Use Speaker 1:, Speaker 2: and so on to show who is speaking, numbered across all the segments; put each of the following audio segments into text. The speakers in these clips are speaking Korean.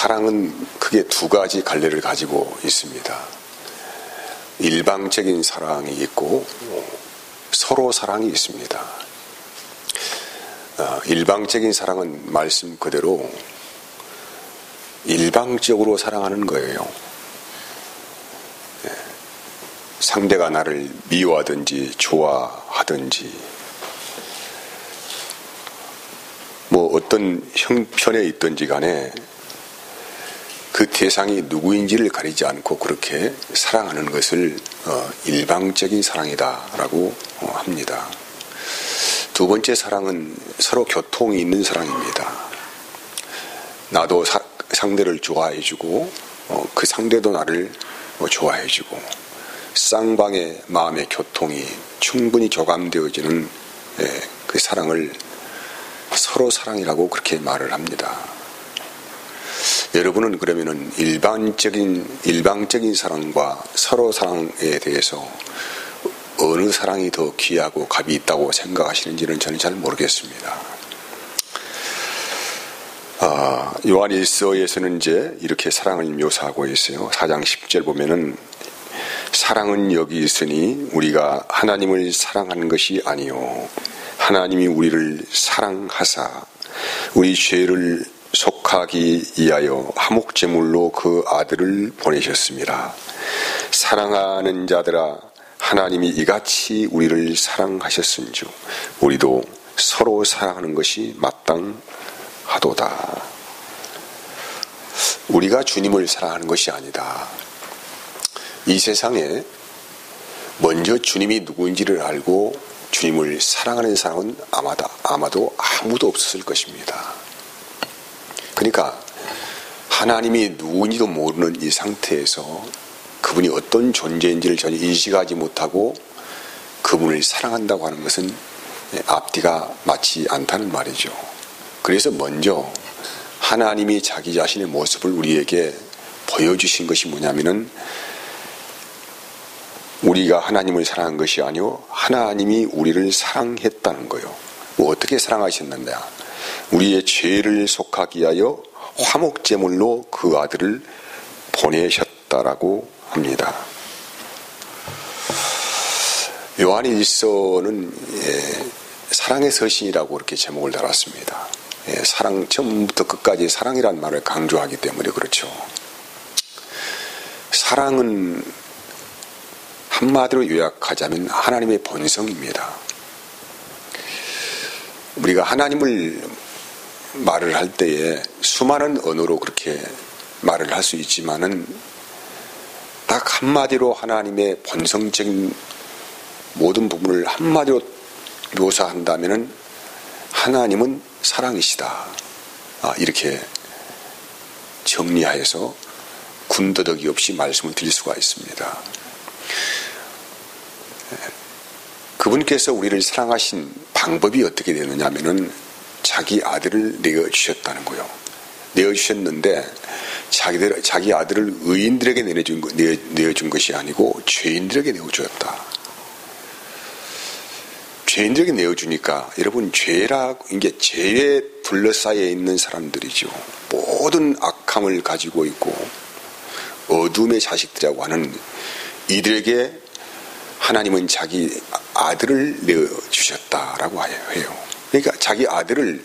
Speaker 1: 사랑은 크게 두 가지 갈래를 가지고 있습니다. 일방적인 사랑이 있고 서로 사랑이 있습니다. 일방적인 사랑은 말씀 그대로 일방적으로 사랑하는 거예요. 상대가 나를 미워하든지 좋아하든지 뭐 어떤 형편에 있든지 간에 그 대상이 누구인지를 가리지 않고 그렇게 사랑하는 것을 일방적인 사랑이다라고 합니다. 두 번째 사랑은 서로 교통이 있는 사랑입니다. 나도 상대를 좋아해주고 그 상대도 나를 좋아해주고 쌍방의 마음의 교통이 충분히 교감되어지는 그 사랑을 서로 사랑이라고 그렇게 말을 합니다. 여러분은 그러면은 일방적인 사랑과 서로 사랑에 대해서 어느 사랑이 더 귀하고 값이 있다고 생각하시는지는 저는 잘 모르겠습니다. 요한일서에서는 이제 이렇게 사랑을 묘사하고 있어요. 4장 10절 보면은 사랑은 여기 있으니 우리가 하나님을 사랑하는 것이 아니요 하나님이 우리를 사랑하사 우리 죄를 속하기 위하여 화목제물로 그 아들을 보내셨습니다. 사랑하는 자들아 하나님이 이같이 우리를 사랑하셨은즉 우리도 서로 사랑하는 것이 마땅하도다. 우리가 주님을 사랑하는 것이 아니다. 이 세상에 먼저 주님이 누구인지를 알고 주님을 사랑하는 사람은 아마도 아무도 없었을 것입니다. 그러니까 하나님이 누구인지도 모르는 이 상태에서 그분이 어떤 존재인지를 전혀 인식하지 못하고 그분을 사랑한다고 하는 것은 앞뒤가 맞지 않다는 말이죠. 그래서 먼저 하나님이 자기 자신의 모습을 우리에게 보여주신 것이 뭐냐면은 우리가 하나님을 사랑한 것이 아니요 하나님이 우리를 사랑했다는 거예요. 어떻게 사랑하셨는데 우리의 죄를 속하기 위하여 화목제물로 그 아들을 보내셨다라고 합니다. 요한일서는 사랑의 서신이라고 그렇게 제목을 달았습니다. 사랑 처음부터 끝까지 사랑이란 말을 강조하기 때문에 그렇죠. 사랑은 한마디로 요약하자면 하나님의 본성입니다. 우리가 하나님을 말을 할 때에 수많은 언어로 그렇게 말을 할 수 있지만은 딱 한마디로 하나님의 본성적인 모든 부분을 한마디로 묘사한다면은 하나님은 사랑이시다. 이렇게 정리하여서 군더더기 없이 말씀을 드릴 수가 있습니다. 그분께서 우리를 사랑하신 방법이 어떻게 되느냐 하면은 자기 아들을 내어주셨다는 거예요. 내어주셨는데 자기 아들을 의인들에게 내어준 것이 아니고 죄인들에게 내어주었다. 죄인들에게 내어주니까 여러분 이게 죄에 둘러싸여 있는 사람들이죠. 모든 악함을 가지고 있고 어둠의 자식들이라고 하는 이들에게 하나님은 자기 아들을 내어주셨다라고 해요. 그러니까 자기 아들을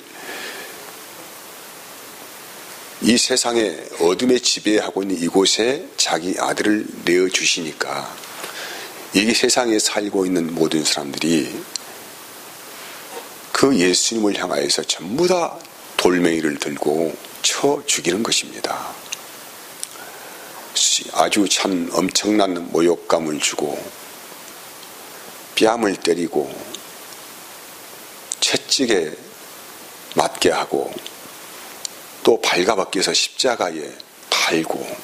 Speaker 1: 이 세상에 어둠에 지배하고 있는 이곳에 자기 아들을 내어주시니까 이 세상에 살고 있는 모든 사람들이 그 예수님을 향하여서 전부 다 돌멩이를 들고 쳐 죽이는 것입니다. 아주 참 엄청난 모욕감을 주고 뺨을 때리고 채찍에 맞게 하고 또 발가벗겨서 십자가에 달고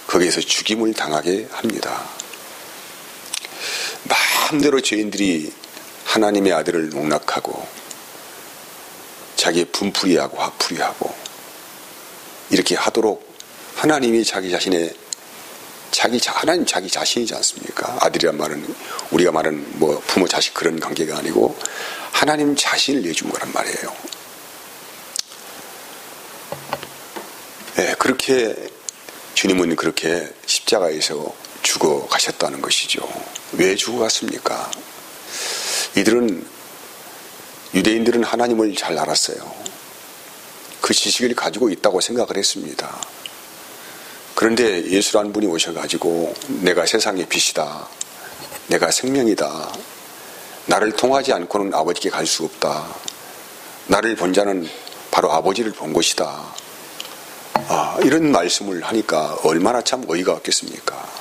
Speaker 1: 거기에서 죽임을 당하게 합니다. 마음대로 죄인들이 하나님의 아들을 농락하고 자기의 분풀이하고 화풀이하고 이렇게 하도록 하나님이 하나님 자기 자신이지 않습니까? 아들이란 말은 우리가 말하는 뭐 부모 자식 그런 관계가 아니고 하나님 자신을 내준 거란 말이에요. 그렇게 주님은 그렇게 십자가에서 죽어 가셨다는 것이죠. 왜 죽어 갔습니까? 유대인들은 하나님을 잘 알았어요. 그 지식을 가지고 있다고 생각을 했습니다. 그런데 예수라는 분이 오셔가지고 내가 세상의 빛이다. 내가 생명이다. 나를 통하지 않고는 아버지께 갈 수 없다. 나를 본 자는 바로 아버지를 본 것이다. 이런 말씀을 하니까 얼마나 참 어이가 없겠습니까?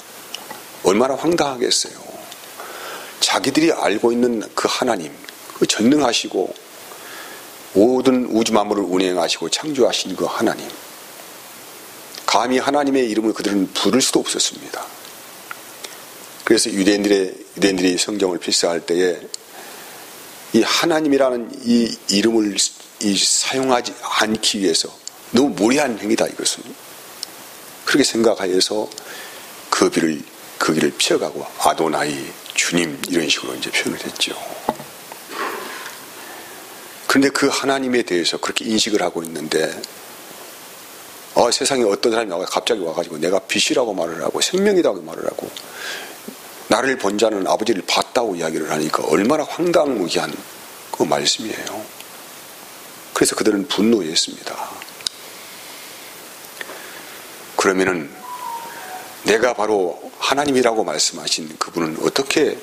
Speaker 1: 얼마나 황당하겠어요. 자기들이 알고 있는 그 하나님, 그 전능하시고 모든 우주 만물을 운행하시고 창조하신 그 하나님, 감히 하나님의 이름을 그들은 부를 수도 없었습니다. 그래서 유대인들이 성경을 필사할 때에 이 하나님이라는 이 이름을 사용하지 않기 위해서 너무 무리한 행위다, 이것은. 그렇게 생각하여서 그 길을 피어가고 아도나이, 주님, 이런 식으로 이제 표현을 했죠. 그런데 그 하나님에 대해서 그렇게 인식을 하고 있는데, 세상에 어떤 사람이 갑자기 와가지고 내가 빛이라고 말을 하고 생명이라고 말을 하고 나를 본 자는 아버지를 봤다고 이야기를 하니까 얼마나 황당무계한 그 말씀이에요. 그래서 그들은 분노했습니다. 그러면은 내가 바로 하나님이라고 말씀하신 그분은 어떻게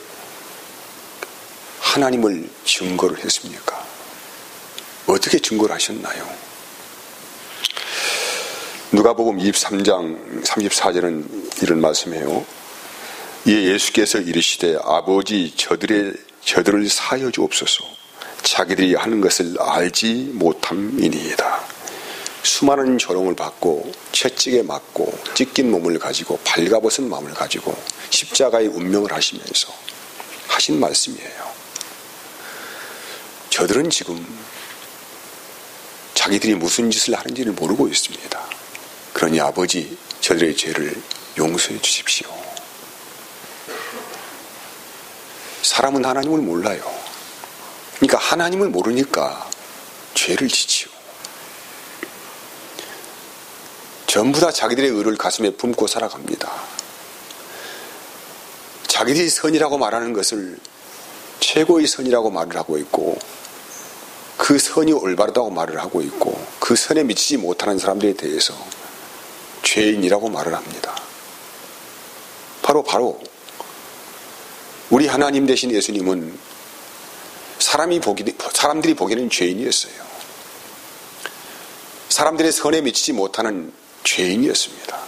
Speaker 1: 하나님을 증거를 했습니까? 어떻게 증거를 하셨나요? 누가복음 23장 34절은 이런 말씀이에요. 이에 예수께서 이르시되 아버지 저들을 사하여 주옵소서. 자기들이 하는 것을 알지 못함이니이다. 수많은 조롱을 받고 채찍에 맞고 찢긴 몸을 가지고 발가벗은 마음을 가지고 십자가의 운명을 하시면서 하신 말씀이에요. 저들은 지금 자기들이 무슨 짓을 하는지를 모르고 있습니다. 그러니 아버지, 저들의 죄를 용서해 주십시오. 사람은 하나님을 몰라요. 그러니까 하나님을 모르니까 죄를 지지요. 전부 다 자기들의 의를 가슴에 품고 살아갑니다. 자기들이 선이라고 말하는 것을 최고의 선이라고 말을 하고 있고, 그 선이 올바르다고 말을 하고 있고, 그 선에 미치지 못하는 사람들에 대해서 죄인이라고 말을 합니다. 바로 우리 하나님 되신 예수님은 사람들이 보기에는 죄인이었어요. 사람들의 선에 미치지 못하는 죄인이었습니다.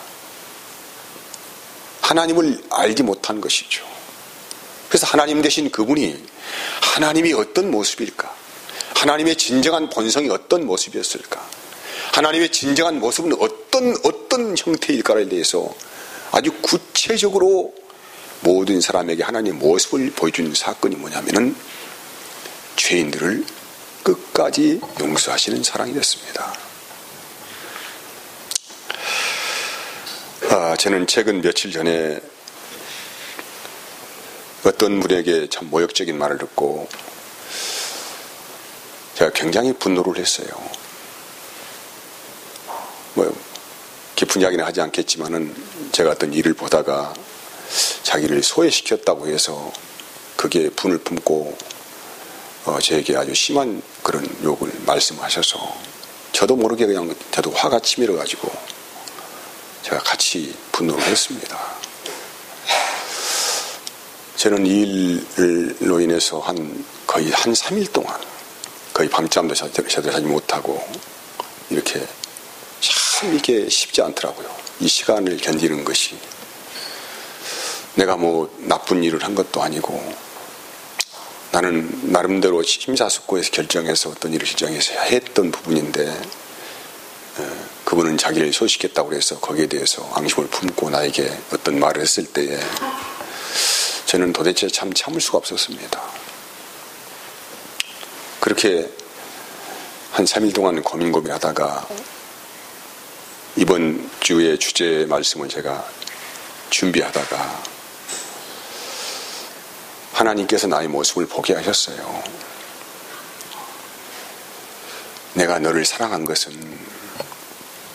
Speaker 1: 하나님을 알지 못한 것이죠. 그래서 하나님 되신 그분이 하나님이 어떤 모습일까? 하나님의 진정한 본성이 어떤 모습이었을까? 하나님의 진정한 모습은 어떤 형태일까에 대해서 아주 구체적으로 모든 사람에게 하나님의 모습을 보여준 사건이 뭐냐면은 죄인들을 끝까지 용서하시는 사랑이 됐습니다. 저는 최근 며칠 전에 어떤 분에게 참 모욕적인 말을 듣고 제가 굉장히 분노를 했어요. 깊은 이야기는 하지 않겠지만은 제가 어떤 일을 보다가 자기를 소외시켰다고 해서 그게 분을 품고 저에게 아주 심한 그런 욕을 말씀하셔서 저도 모르게 그냥 저도 화가 치밀어가지고 제가 같이 분노를 했습니다. 저는 이 일로 인해서 거의 한 3일 동안 거의 밤잠도 제대로 자지 못하고 이렇게 참 이게 쉽지 않더라고요. 이 시간을 견디는 것이 내가 나쁜 일을 한 것도 아니고 나는 나름대로 심사숙고해서 결정해서 어떤 일을 결정해서 했던 부분인데 그분은 자기를 소식했다고 해서 거기에 대해서 앙심을 품고 나에게 어떤 말을 했을 때에 저는 도대체 참 참을 수가 없었습니다. 그렇게 한 3일 동안 고민하다가 이번 주의 주제 말씀을 제가 준비하다가 하나님께서 나의 모습을 보게 하셨어요. 내가 너를 사랑한 것은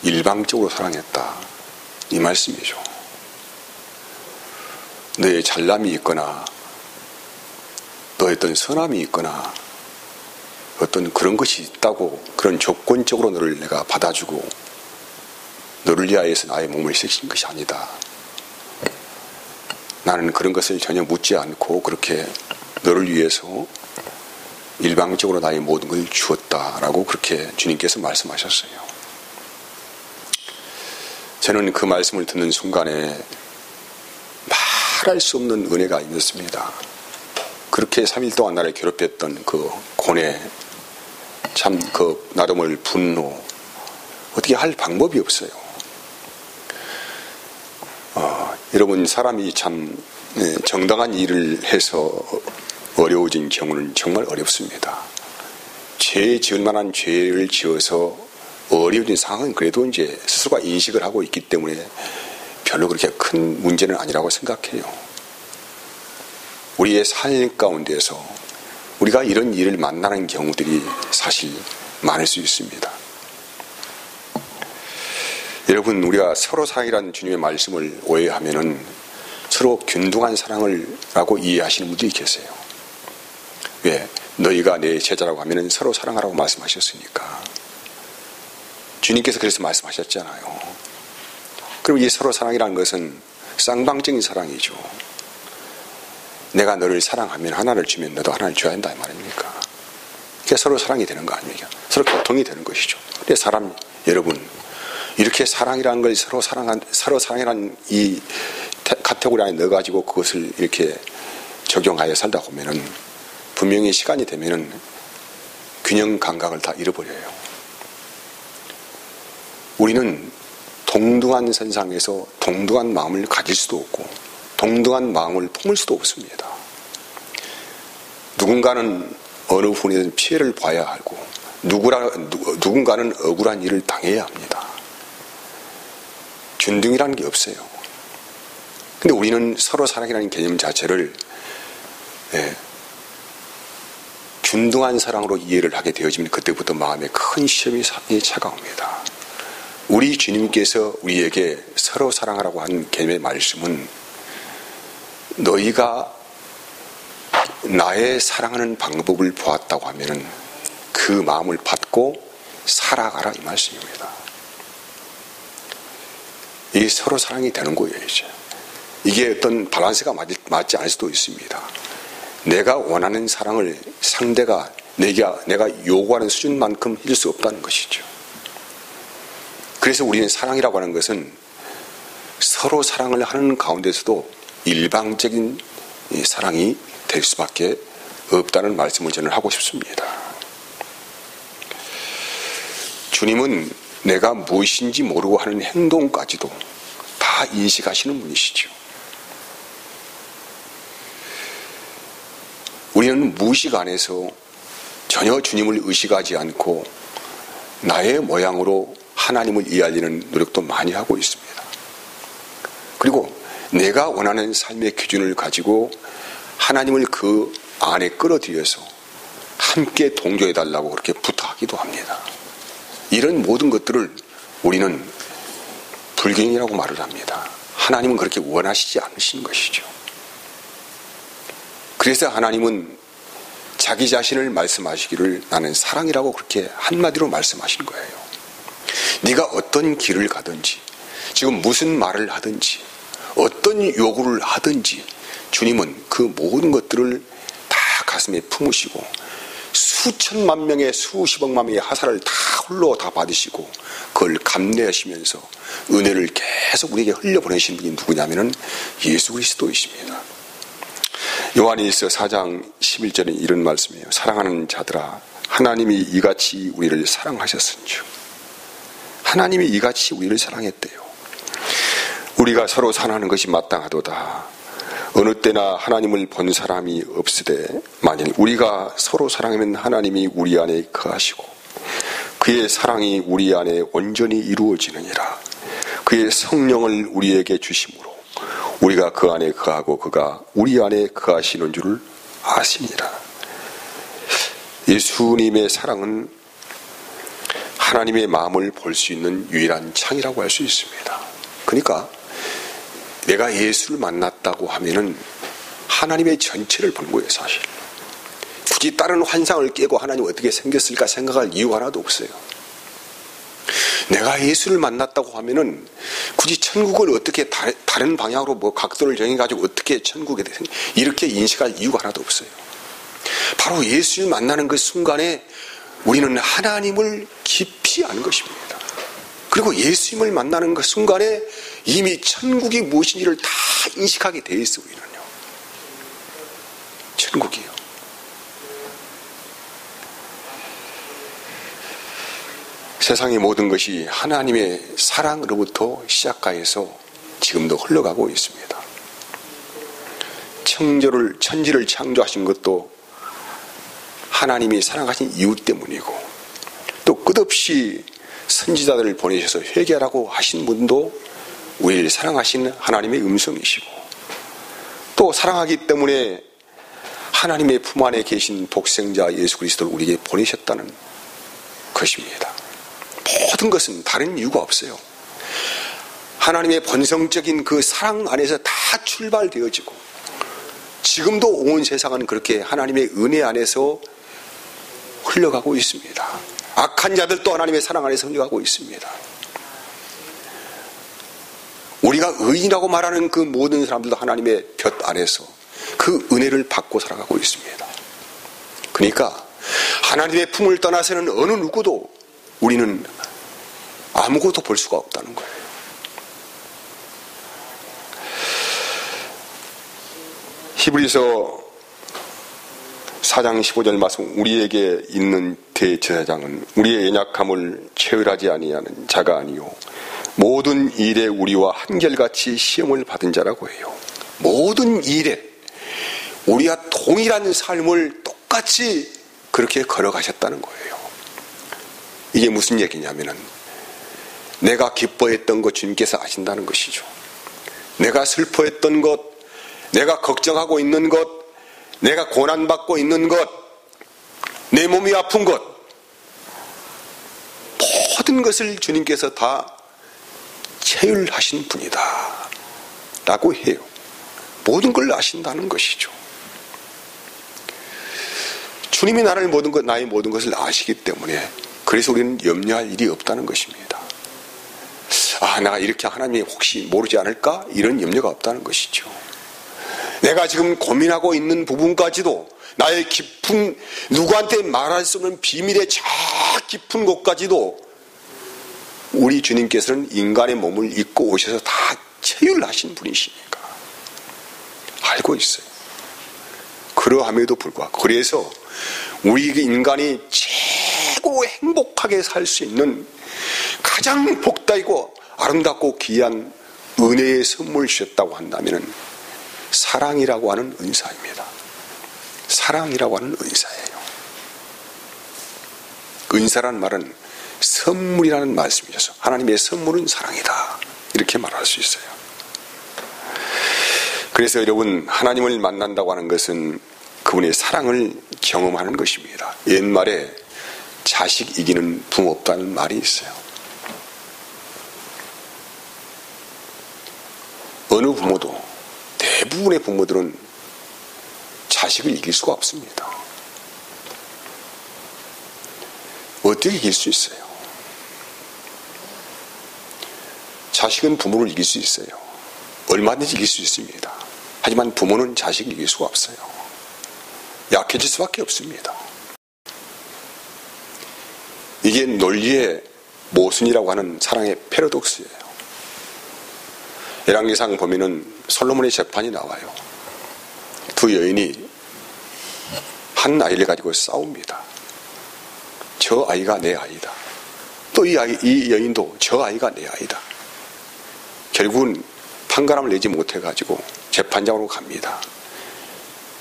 Speaker 1: 일방적으로 사랑했다. 이 말씀이죠. 너의 잘남이 있거나 너의 어떤 선함이 있거나 어떤 그런 것이 있다고 그런 조건적으로 너를 내가 받아주고 너를 위하여서 나의 몸을 씻긴 것이 아니다. 나는 그런 것을 전혀 묻지 않고 그렇게 너를 위해서 일방적으로 나의 모든 걸 주었다라고 그렇게 주님께서 말씀하셨어요. 저는 그 말씀을 듣는 순간에 말할 수 없는 은혜가 있었습니다. 그렇게 3일 동안 나를 괴롭혔던 그 고뇌, 참 그 나름을 분노, 어떻게 할 방법이 없어요. 여러분, 사람이 참 정당한 일을 해서 어려워진 경우는 정말 어렵습니다. 죄 지을 만한 죄를 지어서 어려워진 상황은 그래도 이제 스스로가 인식을 하고 있기 때문에 별로 그렇게 큰 문제는 아니라고 생각해요. 우리의 삶 가운데서 우리가 이런 일을 만나는 경우들이 사실 많을 수 있습니다. 여러분, 우리가 서로 사랑이라는 주님의 말씀을 오해하면은 서로 균등한 사랑을 라고 이해하시는 분들이 계세요. 왜? 너희가 내 제자라고 하면은 서로 사랑하라고 말씀하셨으니까. 주님께서 그래서 말씀하셨잖아요. 그럼 이 서로 사랑이라는 것은 쌍방적인 사랑이죠. 내가 너를 사랑하면 하나를 주면 너도 하나를 줘야 한다 이 말입니까? 그게 서로 사랑이 되는 거 아닙니까? 서로 교통이 되는 것이죠. 근데 사람 여러분, 이렇게 사랑이라는 걸 서로 사랑이라는 이 카테고리 안에 넣어가지고 그것을 이렇게 적용하여 살다 보면은 분명히 시간이 되면은 균형 감각을 다 잃어버려요. 우리는 동등한 선상에서 동등한 마음을 가질 수도 없고 동등한 마음을 품을 수도 없습니다. 누군가는 어느 분이든 피해를 봐야 하고 누군가는 억울한 일을 당해야 합니다. 균등이라는 게 없어요. 근데 우리는 서로 사랑이라는 개념 자체를 균등한 사랑으로 이해를 하게 되어지면 그때부터 마음에 큰 시험이 차가웁니다. 우리 주님께서 우리에게 서로 사랑하라고 한 개념의 말씀은 너희가 나의 사랑하는 방법을 보았다고 하면은 그 마음을 받고 살아가라 이 말씀입니다. 이게 서로 사랑이 되는 거예요, 이제. 이게 어떤 밸런스가 맞지 않을 수도 있습니다. 내가 원하는 사랑을 상대가 내가 요구하는 수준만큼 해줄 수 없다는 것이죠. 그래서 우리는 사랑이라고 하는 것은 서로 사랑을 하는 가운데서도 일방적인 사랑이 될 수밖에 없다는 말씀을 저는 하고 싶습니다. 주님은 내가 무엇인지 모르고 하는 행동까지도 다 인식하시는 분이시죠. 우리는 무의식 안에서 전혀 주님을 의식하지 않고 나의 모양으로 하나님을 이해하려는 노력도 많이 하고 있습니다. 그리고 내가 원하는 삶의 기준을 가지고 하나님을 그 안에 끌어들여서 함께 동조해달라고 그렇게 부탁하기도 합니다. 이런 모든 것들을 우리는 불경이라고 말을 합니다. 하나님은 그렇게 원하시지 않으신 것이죠. 그래서 하나님은 자기 자신을 말씀하시기를 나는 사랑이라고 그렇게 한마디로 말씀하신 거예요. 네가 어떤 길을 가든지 지금 무슨 말을 하든지 어떤 요구를 하든지 주님은 그 모든 것들을 다 가슴에 품으시고 수천만 명의 수십억만 명의 하사를 다 홀로 다 받으시고 그걸 감내하시면서 은혜를 계속 우리에게 흘려보내신 분이 누구냐면은 예수 그리스도이십니다. 요한일서 4장 11절에 이런 말씀이에요. 사랑하는 자들아 하나님이 이같이 우리를 사랑하셨은즉. 하나님이 이같이 우리를 사랑했대요. 우리가 서로 사랑하는 것이 마땅하도다. 어느 때나 하나님을 본 사람이 없으되 만일 우리가 서로 사랑하면 하나님이 우리 안에 거하시고 그의 사랑이 우리 안에 온전히 이루어지느니라. 그의 성령을 우리에게 주심으로 우리가 그 안에 거하고 그가 우리 안에 거하시는 줄을 아시니라. 예수님의 사랑은 하나님의 마음을 볼 수 있는 유일한 창이라고 할 수 있습니다. 그러니까 내가 예수를 만났다고 하면은 하나님의 전체를 본 거예요, 사실. 굳이 다른 환상을 깨고 하나님 어떻게 생겼을까 생각할 이유가 하나도 없어요. 내가 예수를 만났다고 하면은 굳이 천국을 어떻게 다른 방향으로 뭐 각도를 정해가지고 어떻게 천국에 이렇게 인식할 이유가 하나도 없어요. 바로 예수를 만나는 그 순간에 우리는 하나님을 깊이 아는 것입니다. 그리고 예수님을 만나는 그 순간에 이미 천국이 무엇인지를 다 인식하게 돼 있어, 우리는요. 천국이요. 세상의 모든 것이 하나님의 사랑으로부터 시작하여서 지금도 흘러가고 있습니다. 천지를 창조하신 것도 하나님이 사랑하신 이유 때문이고, 또 끝없이 선지자들을 보내셔서 회개하라고 하신 분도 우리를 사랑하신 하나님의 음성이시고, 또 사랑하기 때문에 하나님의 품 안에 계신 독생자 예수 그리스도를 우리에게 보내셨다는 것입니다. 모든 것은 다른 이유가 없어요. 하나님의 본성적인 그 사랑 안에서 다 출발되어지고, 지금도 온 세상은 그렇게 하나님의 은혜 안에서 흘러가고 있습니다. 악한 자들도 하나님의 사랑 안에서 흘러가고 있습니다. 우리가 의인이라고 말하는 그 모든 사람들도 하나님의 볕 안에서 그 은혜를 받고 살아가고 있습니다. 그러니까 하나님의 품을 떠나서는 어느 누구도 우리는 아무것도 볼 수가 없다는 거예요. 히브리서 4장 15절 말씀, 우리에게 있는 대제사장은 우리의 연약함을 체휼하지 아니하는 자가 아니요 모든 일에 우리와 한결같이 시험을 받은 자라고 해요. 모든 일에 우리와 동일한 삶을 똑같이 그렇게 걸어가셨다는 거예요. 이게 무슨 얘기냐면은 내가 기뻐했던 것 주님께서 아신다는 것이죠. 내가 슬퍼했던 것, 내가 걱정하고 있는 것, 내가 고난받고 있는 것, 내 몸이 아픈 것, 모든 것을 주님께서 다 체휼하신 분이다 라고 해요. 모든 걸 아신다는 것이죠. 주님이 나의 모든 것을 아시기 때문에 그래서 우리는 염려할 일이 없다는 것입니다. 내가 이렇게 하나님이 혹시 모르지 않을까? 이런 염려가 없다는 것이죠. 내가 지금 고민하고 있는 부분까지도 나의 깊은, 누구한테 말할 수 없는 비밀의 저 깊은 곳까지도 우리 주님께서는 인간의 몸을 입고 오셔서 다 체휼하신 분이시니까 알고 있어요. 그러함에도 불구하고, 그래서 우리 인간이 최고 행복하게 살 수 있는 가장 복다이고 아름답고 귀한 은혜의 선물 주셨다고 한다면 사랑이라고 하는 은사입니다. 사랑이라고 하는 은사예요. 은사란 말은 선물이라는 말씀이셔서 하나님의 선물은 사랑이다 이렇게 말할 수 있어요. 그래서 여러분, 하나님을 만난다고 하는 것은 그분의 사랑을 경험하는 것입니다. 옛말에 자식 이기는 부모 없다는 말이 있어요. 어느 부모도, 대부분의 부모들은 자식을 이길 수가 없습니다. 어떻게 이길 수 있어요? 자식은 부모를 이길 수 있어요. 얼마든지 이길 수 있습니다. 하지만 부모는 자식을 이길 수가 없어요. 약해질 수밖에 없습니다. 이게 논리의 모순이라고 하는 사랑의 패러독스예요. 열왕기상 보면은 솔로몬의 재판이 나와요. 두 여인이 한 아이를 가지고 싸웁니다. 저 아이가 내 아이다. 또 이 여인도 저 아이가 내 아이다. 결국은 판가름을 내지 못해가지고 재판장으로 갑니다.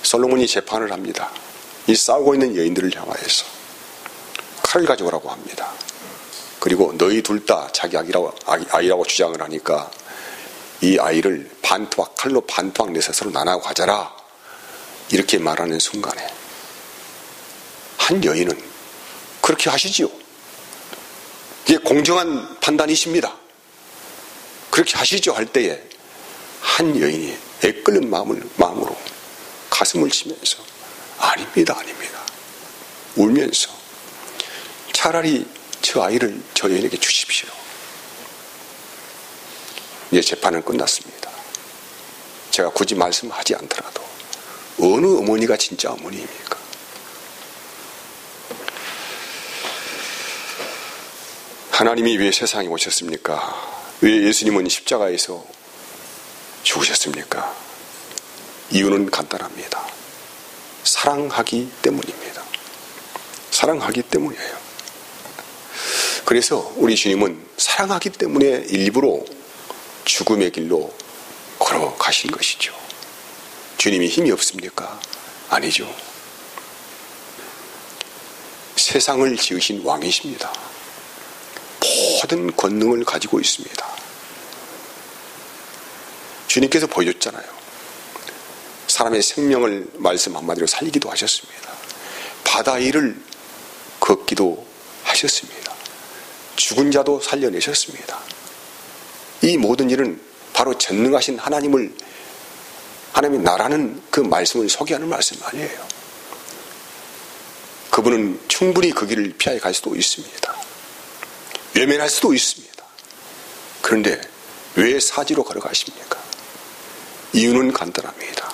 Speaker 1: 솔로몬이 재판을 합니다. 이 싸우고 있는 여인들을 향하여서 칼을 가져오라고 합니다. 그리고 너희 둘 다 자기 아이라고 주장을 하니까 이 아이를 칼로 반토막 내서 서로 나눠 가져라 이렇게 말하는 순간에 한 여인은 그렇게 하시지요. 이게 공정한 판단이십니다. 그렇게 하시죠 할 때에 한 여인이 애끓는 마음으로 가슴을 치면서 아닙니다. 울면서 차라리 저 아이를 저 여인에게 주십시오. 이제 재판은 끝났습니다. 제가 굳이 말씀하지 않더라도 어느 어머니가 진짜 어머니입니까? 하나님이 왜 세상에 오셨습니까? 왜 예수님은 십자가에서 죽으셨습니까? 이유는 간단합니다. 사랑하기 때문입니다. 사랑하기 때문이에요. 그래서 우리 주님은 사랑하기 때문에 일부러 죽음의 길로 걸어가신 것이죠. 주님이 힘이 없습니까? 아니죠. 세상을 지으신 왕이십니다. 모든 권능을 가지고 있습니다. 주님께서 보여줬잖아요. 사람의 생명을 말씀 한마디로 살리기도 하셨습니다. 바다 위를 걷기도 하셨습니다. 죽은 자도 살려내셨습니다. 이 모든 일은 바로 전능하신 하나님의 나라는 그 말씀을 소개하는 말씀 아니에요. 그분은 충분히 그 길을 피해 갈 수도 있습니다. 외면할 수도 있습니다. 그런데 왜 사지로 걸어가십니까? 이유는 간단합니다.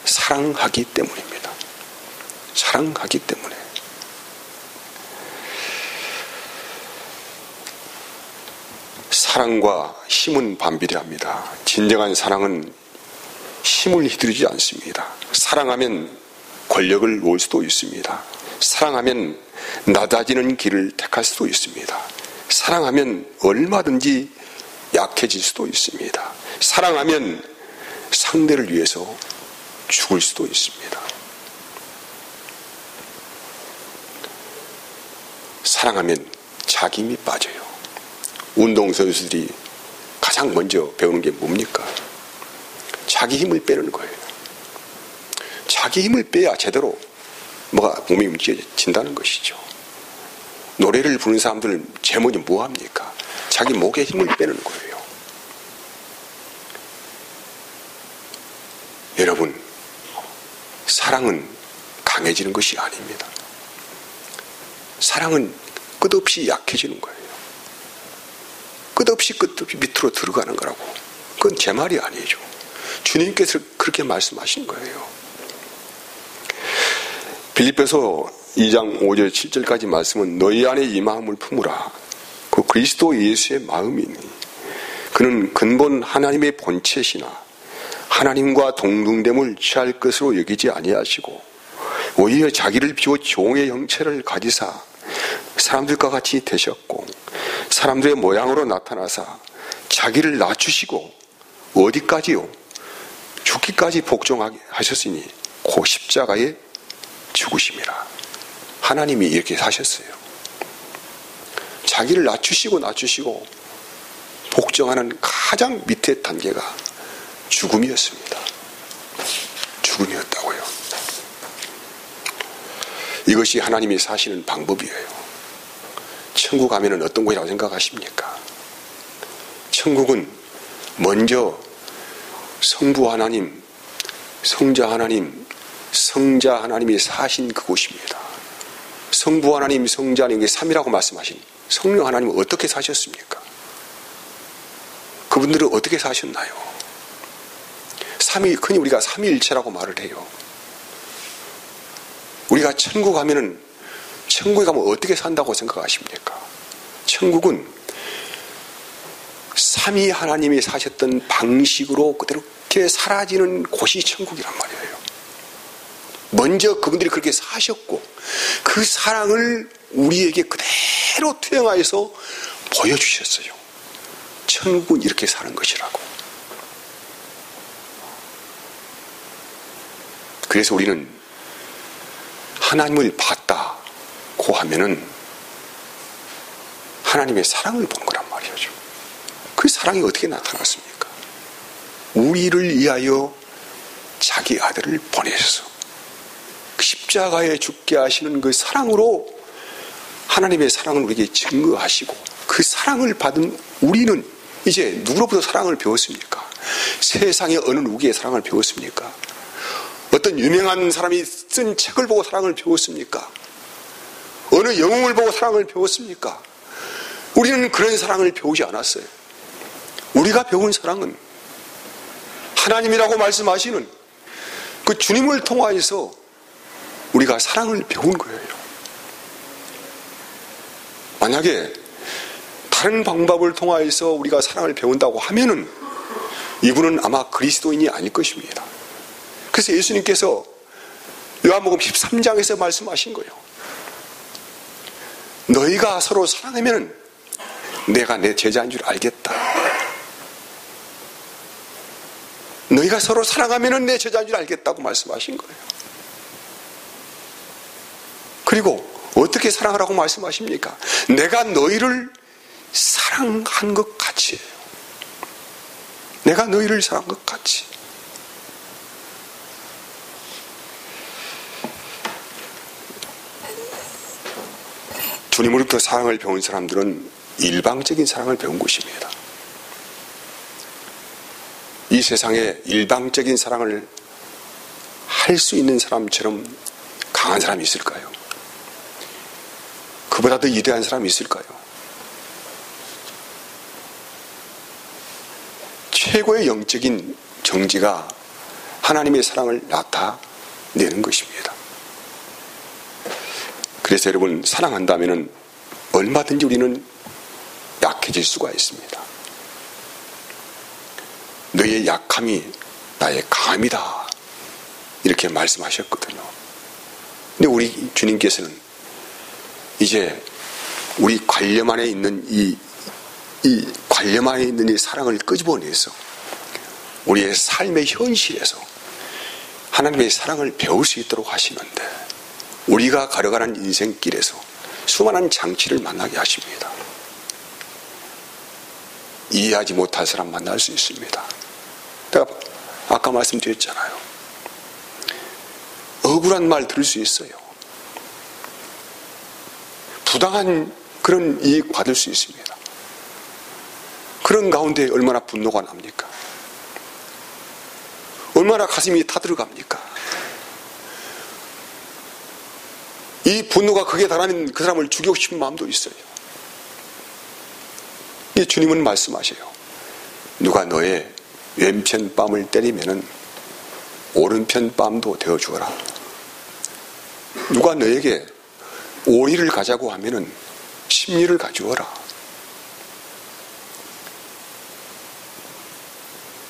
Speaker 1: 사랑하기 때문입니다. 사랑하기 때문에. 사랑과 힘은 반비례합니다. 진정한 사랑은 힘을 휘두르지 않습니다. 사랑하면 권력을 놓을 수도 있습니다. 사랑하면 낮아지는 길을 택할 수도 있습니다. 사랑하면 얼마든지 약해질 수도 있습니다. 사랑하면 상대를 위해서 죽을 수도 있습니다. 사랑하면 자기 힘이 빠져요. 운동선수들이 가장 먼저 배우는 게 뭡니까? 자기 힘을 빼는 거예요. 자기 힘을 빼야 제대로 몸이 움직여진다는 것이죠. 노래를 부르는 사람들 제일 먼저 뭐 합니까? 자기 목에 힘을 빼는 거예요. 여러분, 사랑은 강해지는 것이 아닙니다. 사랑은 끝없이 약해지는 거예요. 끝없이 밑으로 들어가는 거라고. 그건 제 말이 아니죠. 주님께서 그렇게 말씀하신 거예요. 빌립보서 2장 5절 7절까지 말씀은 너희 안에 이 마음을 품으라. 그 그리스도 예수의 마음이니 그는 근본 하나님의 본체시나 하나님과 동등됨을 취할 것으로 여기지 아니하시고 오히려 자기를 비워 종의 형체를 가지사 사람들과 같이 되셨고 사람들의 모양으로 나타나사 자기를 낮추시고 어디까지요? 죽기까지 복종하게 하셨으니 그 십자가에 죽으심이라. 하나님이 이렇게 사셨어요. 자기를 낮추시고 복종하는 가장 밑의 단계가 죽음이었습니다. 죽음이었다고요. 이것이 하나님이 사시는 방법이에요. 천국 가면은 어떤 곳이라고 생각하십니까? 천국은 먼저 성부 하나님, 성자 하나님, 성자 하나님이 사신 그곳입니다. 성부 하나님, 성자 하나님, 이게 3이라고 말씀하신 성령 하나님은 어떻게 사셨습니까? 그분들은 어떻게 사셨나요? 흔히 우리가 삼위일체라고 말을 해요. 우리가 천국 가면은 천국에 가면 어떻게 산다고 생각하십니까? 천국은 삼위 하나님이 사셨던 방식으로 그렇게 사라지는 곳이 천국이란 말이에요. 먼저 그분들이 그렇게 사셨고 그 사랑을 우리에게 그대로 투영하여서 보여주셨어요. 천국은 이렇게 사는 것이라고. 그래서 우리는 하나님을 봤다고 하면은 하나님의 사랑을 보는 거란 말이죠. 그 사랑이 어떻게 나타났습니까? 우리를 위하여 자기 아들을 보내셔서 그 십자가에 죽게 하시는 그 사랑으로 하나님의 사랑을 우리에게 증거하시고 그 사랑을 받은 우리는 이제 누구로부터 사랑을 배웠습니까? 세상의 어느 누구의 사랑을 배웠습니까? 어떤 유명한 사람이 쓴 책을 보고 사랑을 배웠습니까? 어느 영웅을 보고 사랑을 배웠습니까? 우리는 그런 사랑을 배우지 않았어요. 우리가 배운 사랑은 하나님이라고 말씀하시는 그 주님을 통하여서 우리가 사랑을 배운 거예요. 만약에 다른 방법을 통하여서 우리가 사랑을 배운다고 하면은 이분은 아마 그리스도인이 아닐 것입니다. 그래서 예수님께서 요한복음 13장에서 말씀하신 거예요. 너희가 서로 사랑하면 내가 내 제자인 줄 알겠다. 너희가 서로 사랑하면 내 제자인 줄 알겠다고 말씀하신 거예요. 그리고 어떻게 사랑하라고 말씀하십니까? 내가 너희를 사랑한 것 같이. 내가 너희를 사랑한 것 같이. 주님으로부터 사랑을 배운 사람들은 일방적인 사랑을 배운 것입니다. 이 세상에 일방적인 사랑을 할 수 있는 사람처럼 강한 사람이 있을까요? 그보다 더 위대한 사람이 있을까요? 최고의 영적인 정지가 하나님의 사랑을 나타내는 것입니다. 그래서 여러분, 사랑한다면 얼마든지 우리는 약해질 수가 있습니다. 너의 약함이 나의 강함이다, 이렇게 말씀하셨거든요. 근데 우리 주님께서는 이제 우리 관념 안에 있는 이 관념 안에 있는 이 사랑을 끄집어내서 우리의 삶의 현실에서 하나님의 사랑을 배울 수 있도록 하시는데, 우리가 걸어가는 인생길에서 수많은 장치를 만나게 하십니다. 이해하지 못할 사람 만날 수 있습니다. 내가 아까 말씀드렸잖아요. 억울한 말 들을 수 있어요. 부당한 그런 이익 받을 수 있습니다. 그런 가운데 얼마나 분노가 납니까? 얼마나 가슴이 타들어갑니까? 이 분노가 극에 달하는 그 사람을 죽이고 싶은 마음도 있어요. 이 주님은 말씀하셔요. 누가 너의 왼편 뺨을 때리면은 오른편 뺨도 대어주어라. 누가 너에게 오리를 가자고 하면은 십리를 가져오라.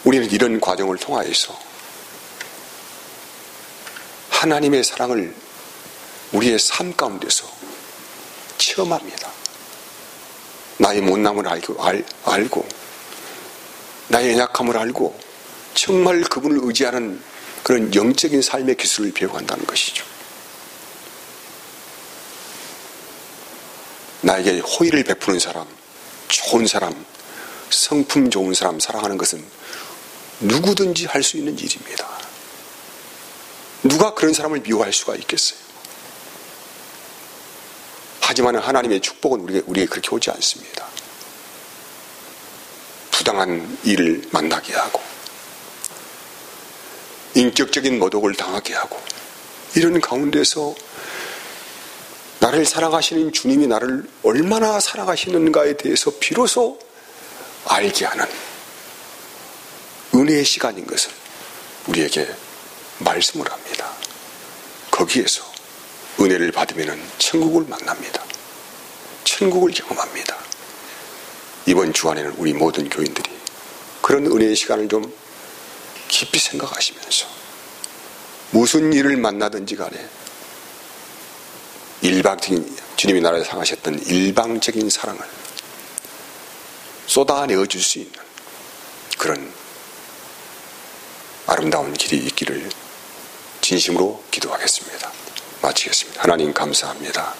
Speaker 1: 우리는 이런 과정을 통하여서 하나님의 사랑을 우리의 삶 가운데서 체험합니다. 나의 못남을 알고 나의 연약함을 알고 정말 그분을 의지하는 그런 영적인 삶의 기술을 배워간다는 것이죠. 나에게 호의를 베푸는 사람, 좋은 사람, 성품 좋은 사람 사랑하는 것은 누구든지 할 수 있는 일입니다. 누가 그런 사람을 미워할 수가 있겠어요? 하지만 하나님의 축복은 우리에게 그렇게 오지 않습니다. 부당한 일을 만나게 하고 인격적인 모독을 당하게 하고, 이런 가운데서 나를 사랑하시는 주님이 나를 얼마나 사랑하시는가에 대해서 비로소 알게 하는 은혜의 시간인 것을 우리에게 말씀을 합니다. 거기에서 은혜를 받으면 천국을 만납니다. 천국을 경험합니다. 이번 주안에는 우리 모든 교인들이 그런 은혜의 시간을 좀 깊이 생각하시면서 무슨 일을 만나든지 간에 일방적인, 주님이 나를 사랑하셨던 일방적인 사랑을 쏟아내어 줄 수 있는 그런 아름다운 길이 있기를 진심으로 기도하겠습니다. 마치겠습니다. 하나님 감사합니다.